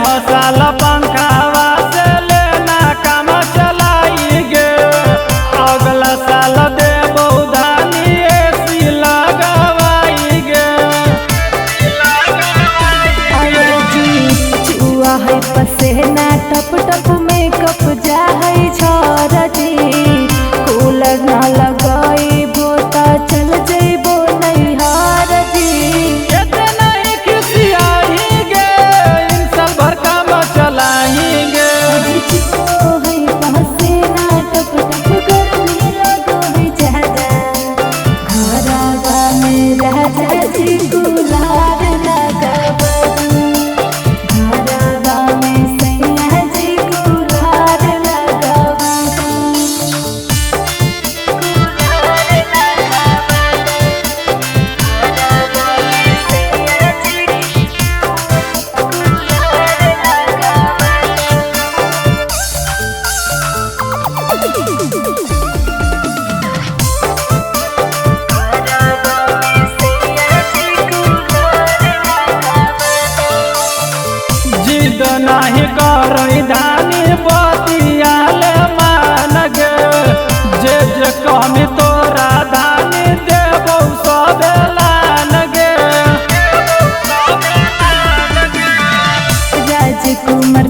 हसाल पंखावा से लेना काम चलाई गे। अगला साल देबो धानी एसी लगवाई गे। चुआ है पसेना टप टप में कप जा है छोरजी। कूलर ना लगाई बोता चल जइबो नैहर जी। इतना ही खिसियाही गे, इंसान भर काम चलाई गे। चुआ है पसेना टप टप गर्मी लगो है ज्यादा। घरवा में राजा जी कूलर लगावू। घरवा में सैया जी कूलर लगावू। जिद नाही करई धानी बतियाल मान गे। जे जे कहमी तोरा धानी देबो सब लान गे। राजकुमार